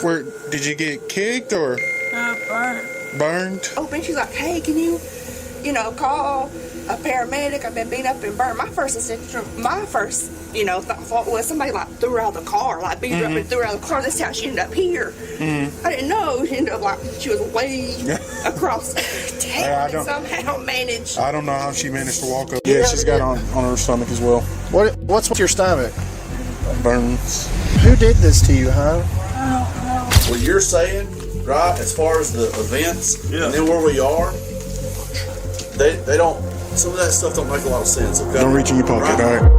Where did you get kicked or burned? Open. She's like, hey, can you call a paramedic? I've been beat up and burned. My first thought was somebody like threw her out of the car, like beat her up and threw her out of the car. That's how she ended up here. I didn't know she ended up like she was way across town and somehow managed. I don't know how she managed to walk up. Yeah, she's got on her stomach as well. What's with your stomach? Burns. Who did this to you, huh? I don't know. What you're saying, right, as far as the events, and then where we are, they don't, some of that stuff don't make a lot of sense. Okay? Don't reach in your pocket, right? all right?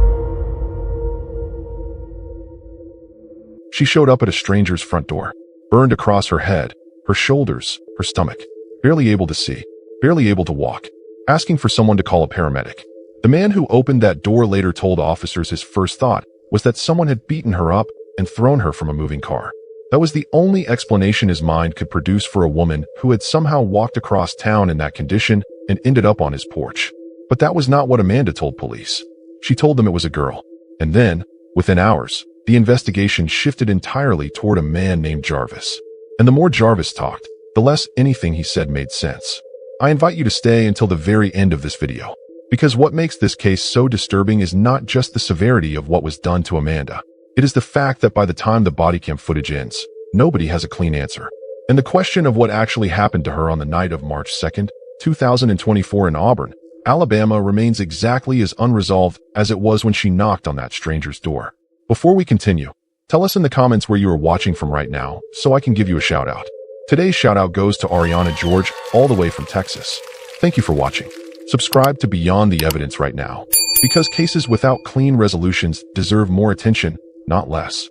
She showed up at a stranger's front door, burned across her head, her shoulders, her stomach, barely able to see, barely able to walk, asking for someone to call a paramedic. The man who opened that door later told officers his first thought was that someone had beaten her up and thrown her from a moving car. That was the only explanation his mind could produce for a woman who had somehow walked across town in that condition and ended up on his porch. But that was not what Amanda told police. She told them it was a girl. And then, within hours, the investigation shifted entirely toward a man named Jarvis. And the more Jarvis talked, the less anything he said made sense. I invite you to stay until the very end of this video, because what makes this case so disturbing is not just the severity of what was done to Amanda. It is the fact that by the time the body cam footage ends, nobody has a clean answer. And the question of what actually happened to her on the night of March 2nd, 2024 in Auburn, Alabama remains exactly as unresolved as it was when she knocked on that stranger's door. Before we continue, tell us in the comments where you are watching from right now so I can give you a shout out. Today's shout out goes to Ariana George all the way from Texas. Thank you for watching. Subscribe to Beyond the Evidence right now, because cases without clean resolutions deserve more attention, not less.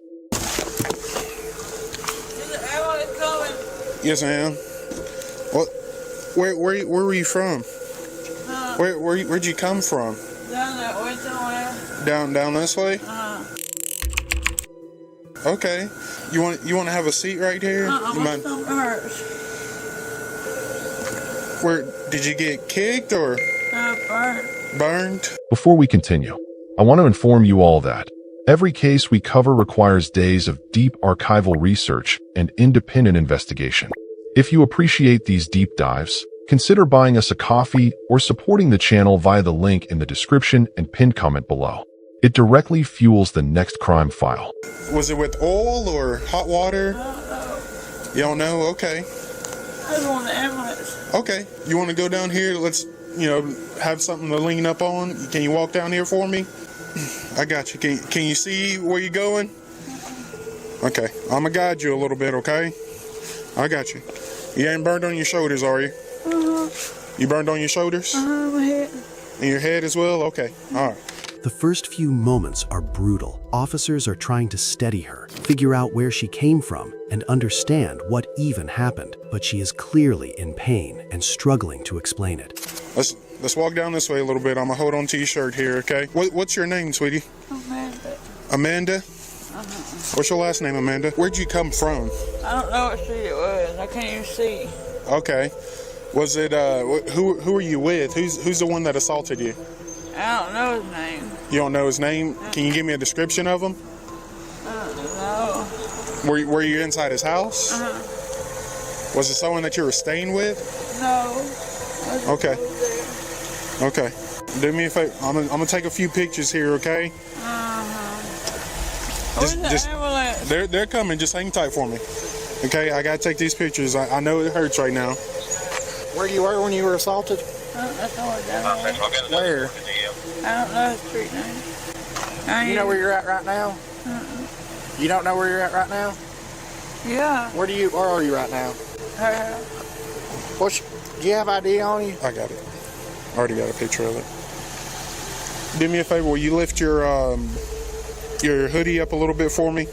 Yes, ma'am. Well, where were you from? Where'd you come from? Down that way somewhere. Down this way? Okay. You want to have a seat right here? My stomach hurts. Where did you get kicked or burned? Before we continue, I want to inform you all that every case we cover requires days of deep archival research and independent investigation. If you appreciate these deep dives, consider buying us a coffee or supporting the channel via the link in the description and pinned comment below. It directly fuels the next crime file. Was it with oil or hot water? I don't know. You don't know? Okay. I just want the ambulance. Okay. You want to go down here? Let's, have something to lean up on. Can you walk down here for me? I got you. Can you see where you're going? Okay. I'm going to guide you a little bit, okay? I got you. You ain't burned on your shoulders, are you? You burned on your shoulders? My head. And your head as well? Okay. All right. The first few moments are brutal. Officers are trying to steady her, figure out where she came from, and understand what even happened. But she is clearly in pain and struggling to explain it. Let's walk down this way a little bit. I'm gonna hold on to your shirt here, okay? What's your name, sweetie? Amanda. Amanda? What's your last name, Amanda? Where'd you come from? I don't know what street it was. I can't even see. Okay. Was it who are you with? Who's the one that assaulted you? I don't know his name. You don't know his name? Can you give me a description of him? No. Were you inside his house? Was it someone that you were staying with? No. Okay. Okay. Do me a favor. I'm gonna take a few pictures here, okay? Where's the ambulance? They're coming. Just hang tight for me. Okay, I gotta take these pictures. I know it hurts right now. Where you were when you were assaulted? That's all down there. Where? I don't know the street name. You know where you're at right now? You don't know where you're at right now? Yeah. Where are you right now? Her house. Do you have ID on you? I got it. I already got a picture of it. Do me a favor. Will you lift your hoodie up a little bit for me?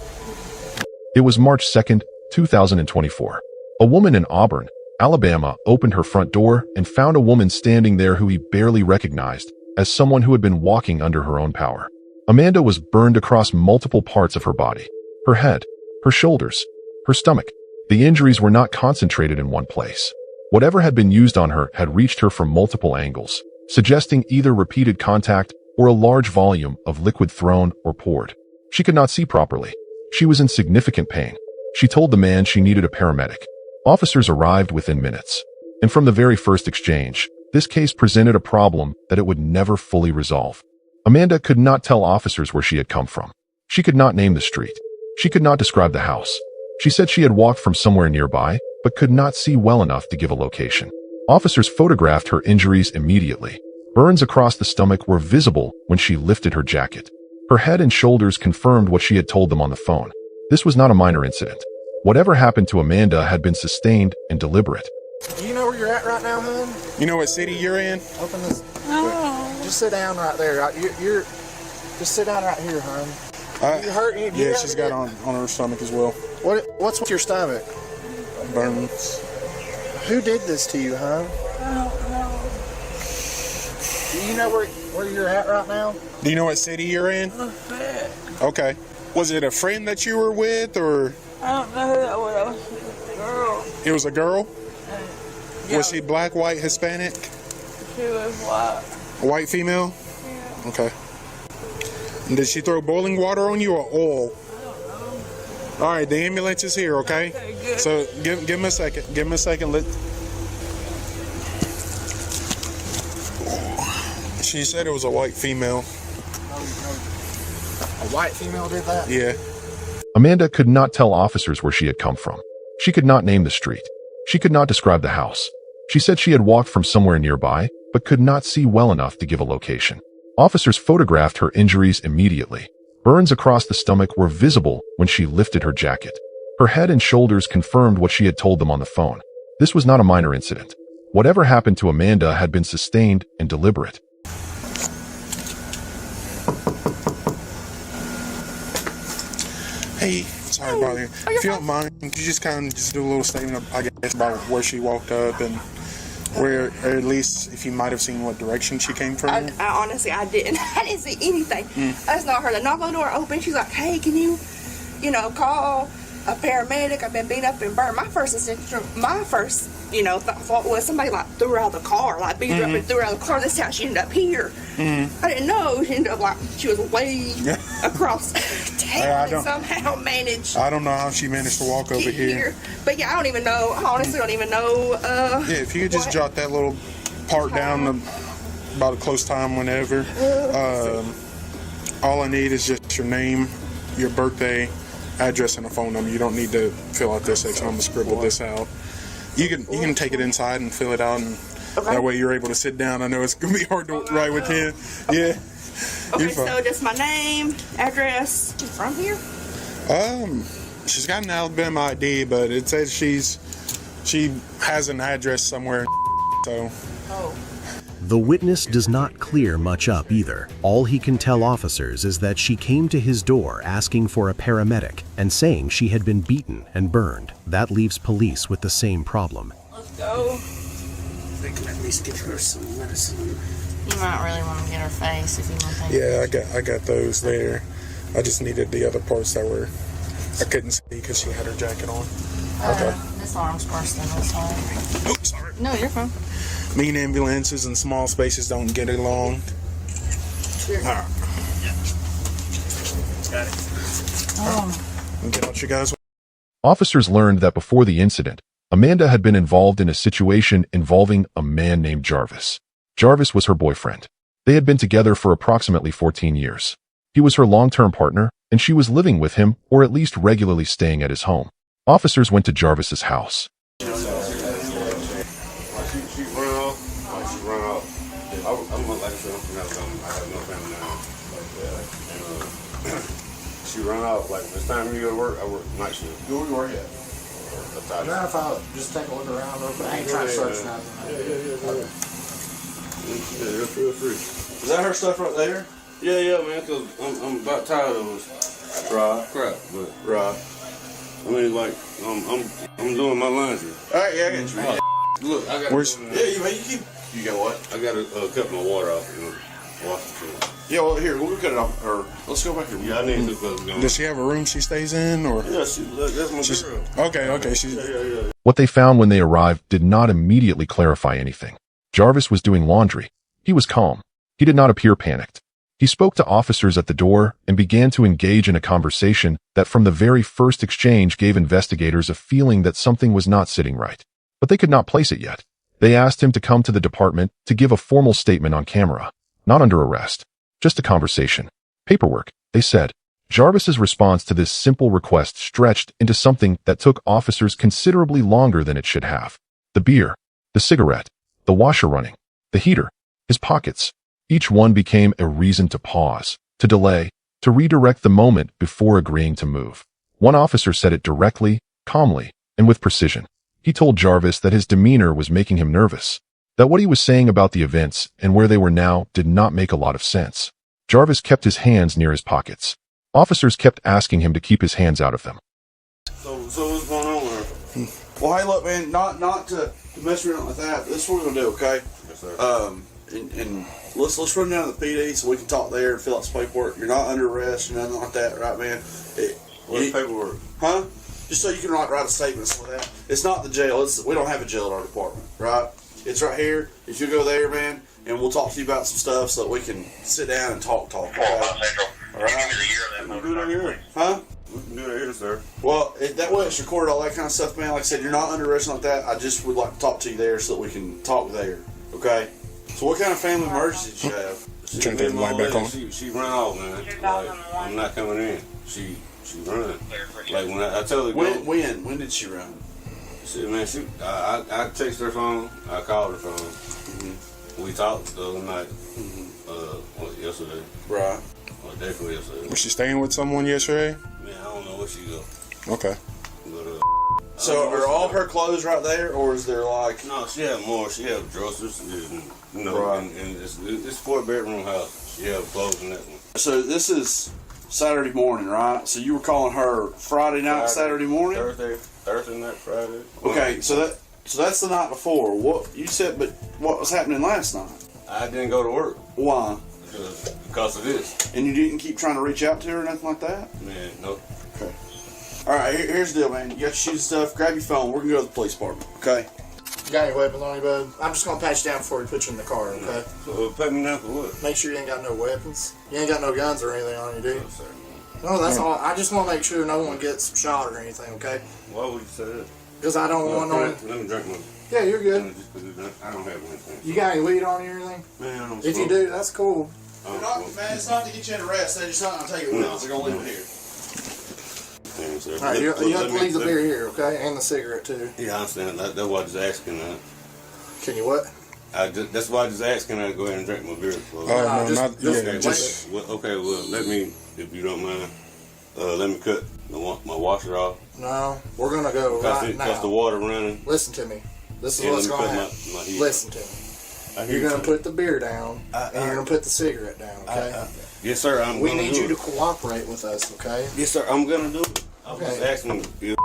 It was March 2nd, 2024. A woman in Auburn, Alabama, opened her front door and found a woman standing there who he barely recognized as someone who had been walking under her own power. Amanda was burned across multiple parts of her body, her head, her shoulders, her stomach. The injuries were not concentrated in one place. Whatever had been used on her had reached her from multiple angles, suggesting either repeated contact or a large volume of liquid thrown or poured. She could not see properly. She was in significant pain. She told the man she needed a paramedic. Officers arrived within minutes. And from the very first exchange, this case presented a problem that it would never fully resolve. Amanda could not tell officers where she had come from. She could not name the street. She could not describe the house. She said she had walked from somewhere nearby, but could not see well enough to give a location. Officers photographed her injuries immediately. Burns across the stomach were visible when she lifted her jacket. Her head and shoulders confirmed what she had told them on the phone. This was not a minor incident. Whatever happened to Amanda had been sustained and deliberate. Do you know where you're at right now, hon? You know what city you're in? Open this. No. Just sit down right there. You're just sit down right here, hon. You hurt? Yeah, she's got on her stomach as well. What's with your stomach? Burns. Who did this to you, hon? I don't know. Do you know where you're at right now? Do you know what city you're in? I'm sick. Okay. Was it a friend that you were with, or I don't know who that was. It was a girl. it was a girl? Yeah. Was she black, white, Hispanic? She was white. A white female? Yeah. Okay. And did she throw boiling water on you or oil? All right, the ambulance is here, okay? Okay, good. So give him a second. Give him a second. She said it was a white female. A white female did that? Yeah. Amanda could not tell officers where she had come from. She could not name the street. She could not describe the house. She said she had walked from somewhere nearby, but could not see well enough to give a location. Officers photographed her injuries immediately. Burns across the stomach were visible when she lifted her jacket. Her head and shoulders confirmed what she had told them on the phone. This was not a minor incident. Whatever happened to Amanda had been sustained and deliberate. Hey, sorry about you. If you don't mind, could you just kind of just do a little statement, I guess, about where she walked up and where, or at least if you might have seen what direction she came from? I honestly, I didn't. I didn't see anything. I just know her to knock on the door open. She's like, hey, can you call a paramedic? I've been beat up and burned. My first thought was somebody like threw her out of the car, like beat her up and threw her out of the car. That's how she ended up here. I didn't know she ended up like she was way across town and somehow managed. I don't know how she managed to walk over here. But yeah, I don't even know. I honestly don't even know. Yeah, if you could just jot that little part down about a close time whenever. All I need is just your name, your birthday, address, and a phone number. You don't need to fill out this section. I'm gonna scribble this out. You can take it inside and fill it out, and that way you're able to sit down. I know it's gonna be hard to write with him. Yeah. Okay, so just my name, address. From here? She's got an Alabama ID, but it says she has an address somewhere. So. Oh. The witness does not clear much up either. All he can tell officers is that she came to his door asking for a paramedic and saying she had been beaten and burned. That leaves police with the same problem. Let's go. They can at least get her some medicine. You might really want to get her face if you want to take Yeah, I got those there. I just needed the other parts that I couldn't see because she had her jacket on. Okay. This arm's worse than this one. Oh, sorry. No, you're fine. Mean ambulances and small spaces don't get along. Sure. All right. Got it. Get out, you guys. Officers learned that before the incident, Amanda had been involved in a situation involving a man named Jarvis. Jarvis was her boyfriend. They had been together for approximately 14 years. He was her long-term partner, and she was living with him or at least regularly staying at his home. Officers went to Jarvis's house. I'm like I said, I'm from Alabama. I have no family now. And she run out like this time you go to work. I work night shift. Who we work at? Now if I just take a look around real quick. I ain't trying to search nothing. Yeah, feel free. Is that her stuff right there? Yeah, man. Cause I'm about tired of this crap. But I mean, like I'm doing my laundry. All right, yeah, I get you. Look, I got. You keep. You got what? I got to cut my water off. Wash the floor. Yeah, well, here, we'll cut it off. Or let's go back here. Yeah, I need to go. Does she have a room she stays in, or? Yeah, that's my girl. Okay. Yeah. What they found when they arrived did not immediately clarify anything. Jarvis was doing laundry. He was calm. He did not appear panicked. He spoke to officers at the door and began to engage in a conversation that from the very first exchange gave investigators a feeling that something was not sitting right. But they could not place it yet. They asked him to come to the department to give a formal statement on camera, not under arrest, just a conversation. Paperwork, they said. Jarvis's response to this simple request stretched into something that took officers considerably longer than it should have. The beer, the cigarette, the washer running, the heater, his pockets. Each one became a reason to pause, to delay, to redirect the moment before agreeing to move. One officer said it directly, calmly, and with precision. He told Jarvis that his demeanor was making him nervous, that what he was saying about the events and where they were now did not make a lot of sense. Jarvis kept his hands near his pockets. Officers kept asking him to keep his hands out of them. So what's going on with her? Well, hey, look, man, not to mess around with that. This is what we're gonna do, okay? Yes, sir. And let's run down to the PD so we can talk there and fill out some paperwork. You're not under arrest or nothing like that, right, man? What's paperwork? Huh? Just so you can write a statement like that. It's not the jail. We don't have a jail in our department, right? It's right here. If you go there, man, and we'll talk to you about some stuff so that we can sit down and talk. Okay? All right? We can do that here. Huh? We can do that here, sir. Well, that way it's recorded, all that kind of stuff, man. Like I said, you're not under arrest like that. I just would like to talk to you there so that we can talk there, okay? So what kind of family emergency did you have? You trying to take the light back on? She ran off, man. Like, I'm not coming in. She run. Like when I tell her When did she run? Man, I text her phone. I called her phone. Mm-hmm. We talked the other night. Mm-hmm. Yesterday. Right. Or day before yesterday. Was she staying with someone yesterday? Man, I don't know where she go. Okay. But, so are all her clothes right there, or is there like? No, she had more. She had dressers, and, you know, right. and it's 4-bedroom house. She had clothes in that one. So this is Saturday morning, right? So you were calling her Friday night, Saturday morning? Thursday night, Friday. Okay, so that's the night before. What you said, but what was happening last night? I didn't go to work. Why? Because of this. And you didn't keep trying to reach out to her or nothing like that? Man, no. Okay. All right, here's the deal, man. You got your shoes and stuff. Grab your phone. We're gonna go to the police department. Okay. You got any weapons on you, bud? I'm just gonna pat you down before we put you in the car, okay? So pat me down for what? Make sure you ain't got no weapons. You ain't got no guns or anything on you, do you? No, sir. No, that's all. I just want to make sure no one gets shot or anything, okay? Why would you say that? Because I don't want no. Let me drink my. Yeah, you're good. I don't have anything. You got any weed on you or anything? Man, I don't If you do, that's cool. Man, it's not to get you in arrest. They're just not gonna take it with us. They're gonna leave it here. All right, you have to leave the beer here, okay? And the cigarette, too. Yeah, I understand. That's why I was asking. Can you what? That's why I was asking. I go ahead and drink my beer. Okay, well, let me, if you don't mind, let me cut my washer off. No, we're going to go right now. Because the water running. Listen to me. This is what's going to happen. Listen to me. You're going to put the beer down, and you're going to put the cigarette down, okay? Yes, sir. We need you to cooperate with us, okay? Yes, sir. I'm going to do it. I was just asking you.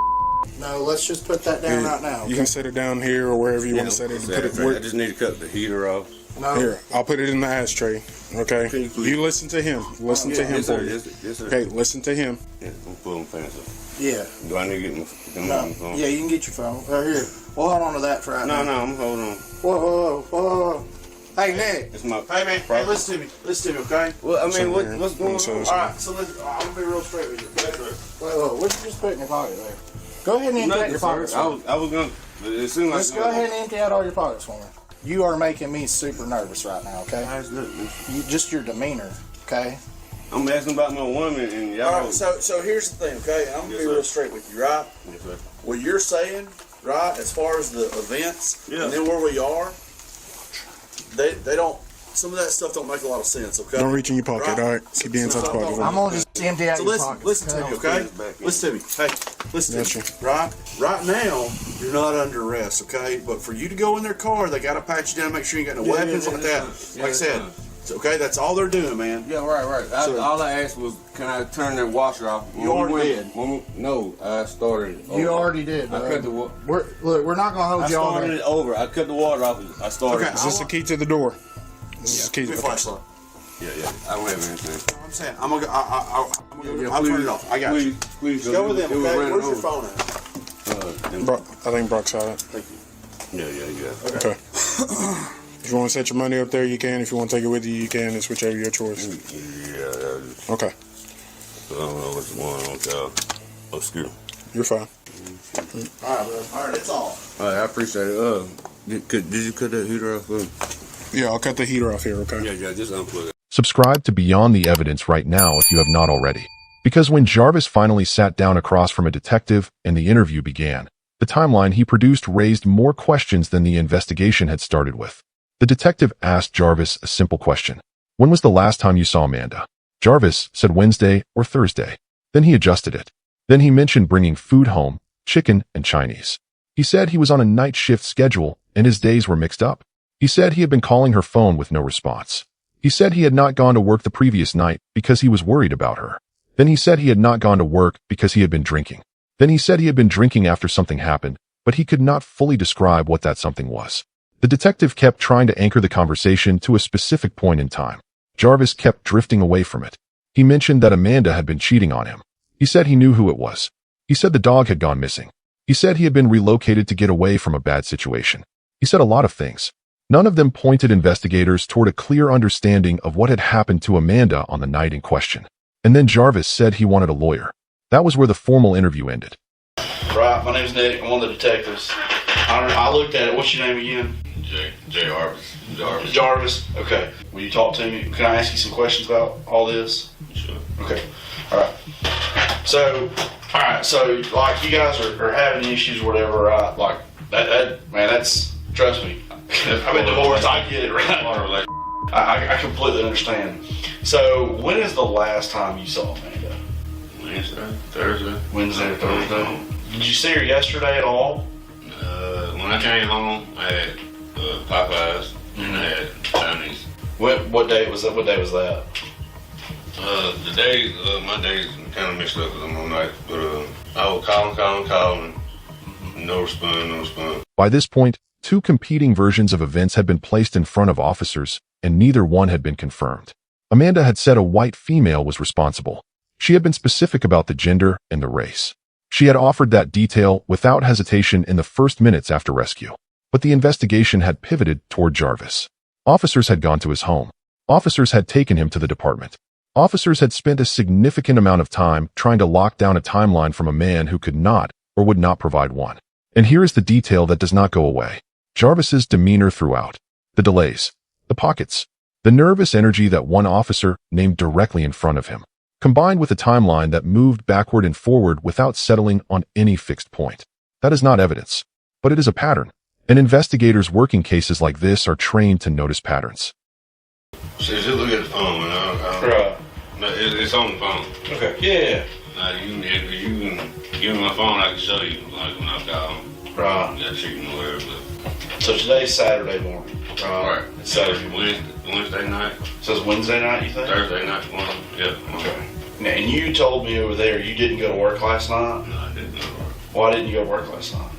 No, let's just put that down right now. Okay? You can set it down here or wherever you want to set it. I just need to cut the heater off. No. Here, I'll put it in the ashtray. Okay. You listen to him. Listen to him for me. Yes, sir. Okay, listen to him. Yeah, I'm pulling fast. Yeah. Do I need to get my phone? Yeah, you can get your phone. Right here. We'll hold on to that for right now. No, I'm holding on. Whoa. Hey, Nick. It's my. Hey, man. Hey, listen to me, okay? Well, I mean, what's going on? All right, so I'm gonna be real straight with you. Whoa, what did you just put in your pocket there? Go ahead and empty out your pockets. I was gonna. It seemed like. Let's go ahead and empty out all your pockets for me. You are making me super nervous right now, okay? Just your demeanor, okay? I'm asking about my woman and y'all. All right, so here's the thing, okay? I'm gonna be real straight with you, right? Yes, sir. What you're saying, right, as far as the events, and then where we are, they don't. Some of that stuff don't make a lot of sense, okay? Don't reach in your pocket, all right? Keep the inside pocket. I'm gonna just empty out your pockets. Listen to me, okay? Listen to me. Hey, listen to me. Right now, you're not under arrest, okay? But for you to go in their car, they gotta pat you down, make sure you ain't got no weapons like that. Like I said, okay, that's all they're doing, man. Yeah, right. All I asked was, can I turn that washer off? You already did. No, I started it over. You already did. I cut the water. We're not gonna hold you all. I started it over. I cut the water off. I started. Is this the key to the door? This is the key to the door. Yeah. I don't have anything. I'm saying, I'll turn it off. I got you. Please go with them, okay? Where's your phone at? I think Brock's got it. Thank you. Yeah. Okay. If you want to set your money up there, you can. If you want to take it with you, you can. It's whichever your choice. Yeah, that's... Okay. I don't know what's going on with y'all. Oh, excuse me. You're fine. All right, bro. All right, it's all. All right, I appreciate it. Did you cut that heater off? Yeah, I'll cut the heater off here, okay? Yeah, just unplug it. Subscribe to Beyond the Evidence right now if you have not already. Because when Jarvis finally sat down across from a detective and the interview began, the timeline he produced raised more questions than the investigation had started with. The detective asked Jarvis a simple question. When was the last time you saw Amanda? Jarvis said Wednesday or Thursday. Then he adjusted it. Then he mentioned bringing food home, chicken and Chinese. He said he was on a night shift schedule and his days were mixed up. He said he had been calling her phone with no response. He said he had not gone to work the previous night because he was worried about her. Then he said he had not gone to work because he had been drinking. Then he said he had been drinking after something happened, but he could not fully describe what that something was. The detective kept trying to anchor the conversation to a specific point in time. Jarvis kept drifting away from it. He mentioned that Amanda had been cheating on him. He said he knew who it was. He said the dog had gone missing. He said he had been relocated to get away from a bad situation. He said a lot of things. None of them pointed investigators toward a clear understanding of what had happened to Amanda on the night in question. And then Jarvis said he wanted a lawyer. That was where the formal interview ended. Right, my name's Nick. I'm one of the detectives. I looked at it. What's your name again? Jarvis. Jarvis. Okay. Will you talk to me? Can I ask you some questions about all this? Sure. Okay. All right. So, like, you guys are having issues or whatever, right? Like, that man, that's, trust me. I've been divorced. I get it, right? I completely understand. So, when is the last time you saw Amanda? Wednesday or Thursday. Did you see her yesterday at all? When I came home, I had Popeyes and I had Chinese. What day was that? What day was that? The days, my days kind of mixed up because I'm on night, but I would calling. No response. By this point, two competing versions of events had been placed in front of officers, and neither one had been confirmed. Amanda had said a white female was responsible. She had been specific about the gender and the race. She had offered that detail without hesitation in the first minutes after rescue. But the investigation had pivoted toward Jarvis. Officers had gone to his home. Officers had taken him to the department. Officers had spent a significant amount of time trying to lock down a timeline from a man who could not or would not provide one. And here is the detail that does not go away. Jarvis's demeanor throughout. The delays. The pockets. The nervous energy that one officer named directly in front of him, combined with a timeline that moved backward and forward without settling on any fixed point. That is not evidence, but it is a pattern, and investigators working cases like this are trained to notice patterns. So just look at the phone, man. Right. It's on the phone. Okay. Yeah. You can give me my phone, I can show you, like when I call them. Right. Got cheating or whatever. So today's Saturday morning. Right. Saturday. Wednesday night. So it's Wednesday night, you think? Thursday night. Yeah. Okay. Now, and you told me over there you didn't go to work last night? No, I didn't go to work. Why didn't you go to work last night?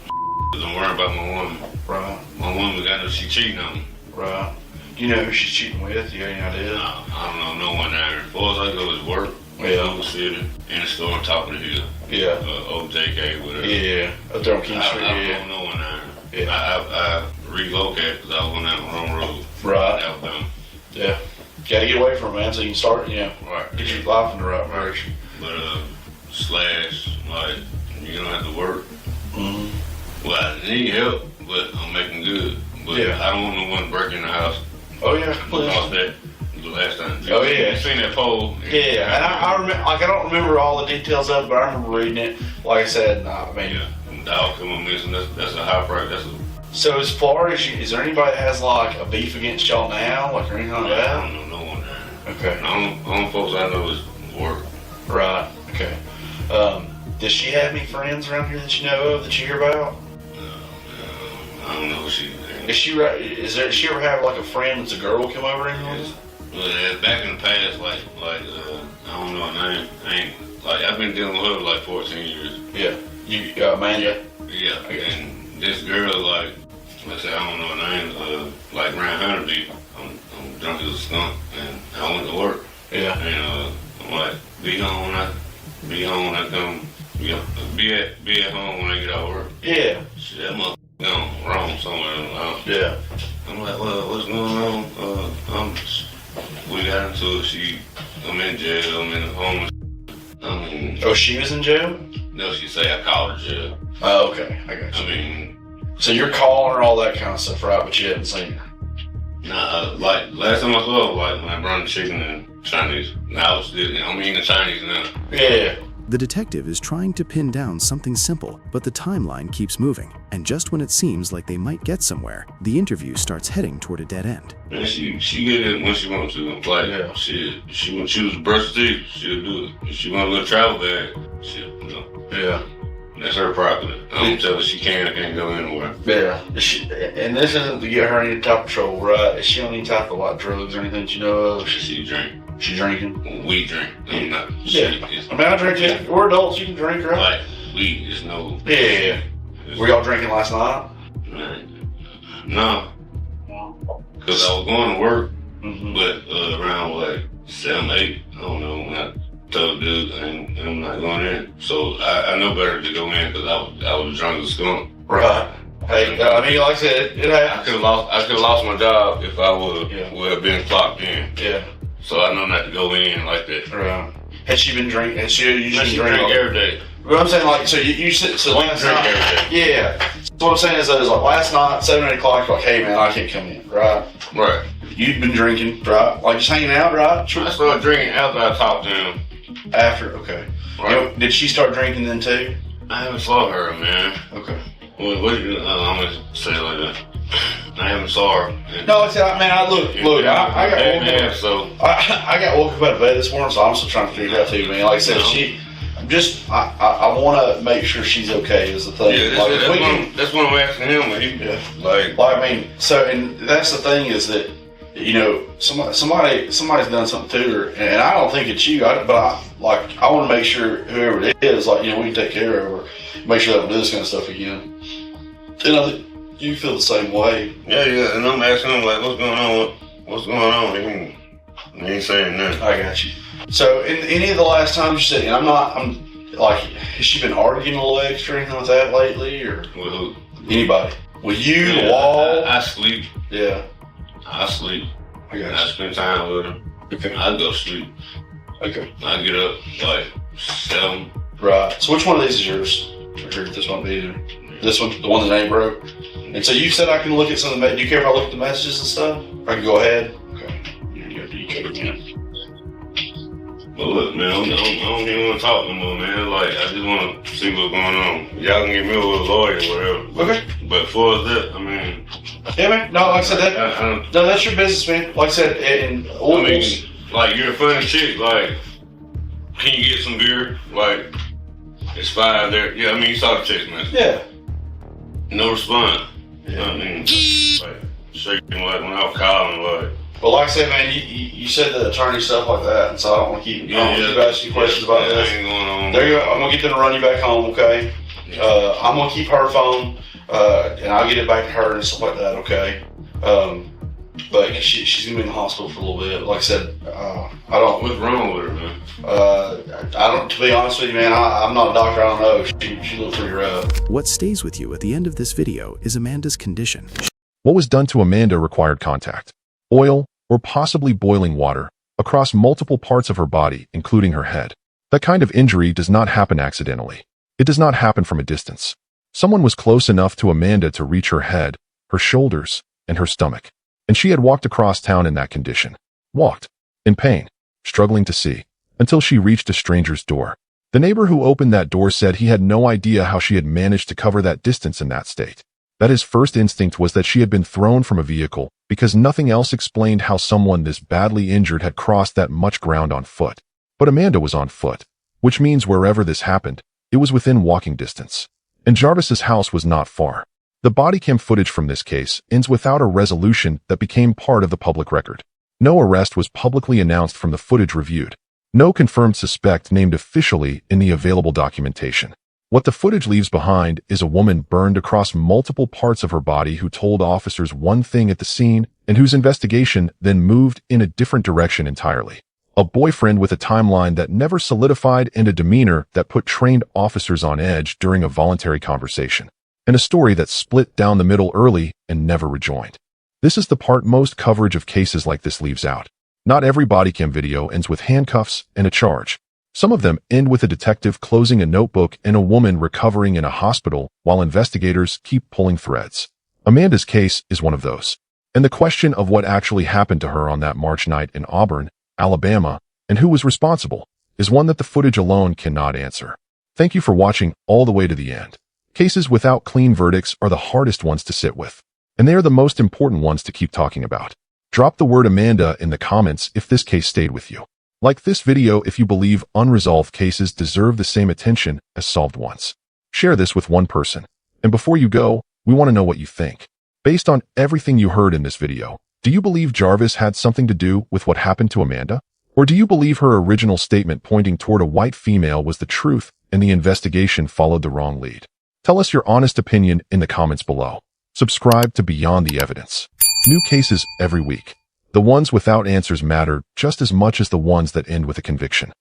Because I'm worried about my woman. Right. My woman she cheating on me. Right. Do you know who she's cheating with? You got any idea? No, I don't know no one down here. As far as I go is work. Yeah. City, in the store, top of the hill. Yeah. OJK, whatever. Yeah. Up there on King Street. I don't know one down here. Yeah. I relocated because I was on that wrong road. Right. Alabama. Yeah. Gotta get away from it, man, so you can start, right. Get your life in the right direction. But, like, you don't have to work. Mm-hmm. Well, I need help, but I'm making good. But I don't want no one breaking the house. Oh, yeah, completely. Lost that the last time. Oh, yeah. You seen that pole? Yeah, and I remember, like, I don't remember all the details of it, but I remember reading it. Like I said, Yeah, dog come on missing. That's a high price. So as far as is there anybody that has like a beef against y'all now, like or anything like that? I don't know no one there. Okay. The only folks I know is work. Right. Okay. Does she have any friends around here that you know of that you hear about? I don't know who she. Does she ever have like a friend that's a girl come over and? Well, back in the past, like I don't know her name. I've been dealing with her for like 14 years. Yeah. You Amanda. Yeah. And this girl, like I said, I don't know her name. Like around Hunterby, I'm drunk as a skunk, and I went to work. Yeah. And I'm like, be home when I come. Yeah. Be at home when I get out of work. Yeah. Shit, that motherfucker gone wrong somewhere. Yeah. I'm like, well, what's going she was in jail? No, she say I called her jail. Oh, okay. I got you. I mean, so you're calling her all that kind of stuff, right? But you haven't seen her. nah, like last time I saw her, like when I brought the chicken and Chinese. Now I'm eating the Chinese now. Yeah. The detective is trying to pin down something simple, but the timeline keeps moving. And just when it seems like they might get somewhere, the interview starts heading toward a dead end. Man, she get it when she wants to. Like, Yeah. she when she was brush her teeth, she'll do it. If she want to go travel bag, she'll, you know. Yeah. That's her property. I don't tell her she can't go anywhere. Yeah. And this isn't to get her any type of trouble, right? Is she on any type of like drugs or anything that you know of? She drink. She drinking? We drink. I'm not. Yeah. I mean, I drink too. We're adults. You can drink, right? Like, weed is no. Yeah. Were y'all drinking last night? No. Because I was going to work, Mm-hmm. but around like 7, 8, I don't know, when I told dude I'm not going in. So I know better to go in because I was drunk as skunk. Right. Hey, I mean, like I said, I could have lost my job if I would have been clocked in. Yeah. So I know not to go in like that. Right. Has she been drinking? Has she usually drink every day? But I'm saying, like, so you said, so last drink night, every day. Yeah. So what I'm saying is like last night, 7, 8 o'clock, you're like, hey man, I can't come in, right? Right. You'd been drinking, right? Like just hanging out, right? I started drinking after I talked to him. After, okay. Right. You know, did she start drinking then too? I haven't saw her, man. Okay. I'm gonna say it like that. I haven't saw her. No, it's, I mean, I got woke up. So I got woke up out of bed this morning, so I'm still trying to figure it out too, man. Like I said, I want to make sure she's okay is the thing. Yeah, that's what I'm asking him. Like, I mean, so, and that's the thing is that, you know, somebody's done something to her, and I don't think it's you, I want to make sure whoever it is, like, you know, we can take care of her, make sure they don't do this kind of stuff again. And I think you feel the same way. Yeah, and I'm asking him, like, what's going on? What's going on? He ain't saying nothing. I got you. So, in any of the last times you said, and I'm like, has she been arguing a little extra or anything like that lately, or with who? Anybody? With you, Yeah, the wall? I sleep. Yeah. I sleep. I got you. I spend time with her. Okay. I go sleep. Okay. I get up like 7. Right. So which one of these is yours? I heard this one be either. This one, the one that ain't broke. And so you said I can look at some of the. Do you care if I look at the messages and stuff? I can go ahead. Okay. You could again. But look, man, I don't even want to talk no more, man. Like, I just want to see what's going on. Y'all can get me with a lawyer or whatever. Okay. But for that, I mean. Yeah, man. No, like I said, that. No, that's your business, man. Like I said, and I mean, like, you're a funny chick. Like, can you get some beer? Like, it's 5 there. Yeah, I mean, you saw the text message. Yeah. No response. Yeah. I mean, like, shaking like when I was calling, like. Well, like I said, man, you said the attorney stuff like that, and so I don't want to keep asking you questions about this. There you go. I'm gonna get them to run you back home, okay? I'm gonna keep her phone, and I'll get it back to her and stuff like that, okay? But she's gonna be in the hospital for a little bit. Like I said, I don't. What's wrong with her, man? I don't. To be honest with you, man, I'm not a doctor. I don't know. She looked pretty rough. What stays with you at the end of this video is Amanda's condition. What was done to Amanda required contact, oil, or possibly boiling water across multiple parts of her body, including her head. That kind of injury does not happen accidentally. It does not happen from a distance. Someone was close enough to Amanda to reach her head, her shoulders, and her stomach. And she had walked across town in that condition. Walked, in pain, struggling to see, until she reached a stranger's door. The neighbor who opened that door said he had no idea how she had managed to cover that distance in that state. That his first instinct was that she had been thrown from a vehicle, because nothing else explained how someone this badly injured had crossed that much ground on foot. But Amanda was on foot, which means wherever this happened, it was within walking distance. And Jarvis's house was not far. The body cam footage from this case ends without a resolution that became part of the public record. No arrest was publicly announced from the footage reviewed. No confirmed suspect named officially in the available documentation. What the footage leaves behind is a woman burned across multiple parts of her body who told officers one thing at the scene and whose investigation then moved in a different direction entirely. A boyfriend with a timeline that never solidified and a demeanor that put trained officers on edge during a voluntary conversation. And a story that split down the middle early and never rejoined. This is the part most coverage of cases like this leaves out. Not every body cam video ends with handcuffs and a charge. Some of them end with a detective closing a notebook and a woman recovering in a hospital while investigators keep pulling threads. Amanda's case is one of those. And the question of what actually happened to her on that March night in Auburn, Alabama, and who was responsible, is one that the footage alone cannot answer. Thank you for watching all the way to the end. Cases without clean verdicts are the hardest ones to sit with, and they are the most important ones to keep talking about. Drop the word Amanda in the comments if this case stayed with you. Like this video if you believe unresolved cases deserve the same attention as solved ones. Share this with one person. And before you go, we want to know what you think. Based on everything you heard in this video, do you believe Jarvis had something to do with what happened to Amanda? Or do you believe her original statement pointing toward a white female was the truth and the investigation followed the wrong lead? Tell us your honest opinion in the comments below. Subscribe to Beyond the Evidence. New cases every week. The ones without answers matter just as much as the ones that end with a conviction.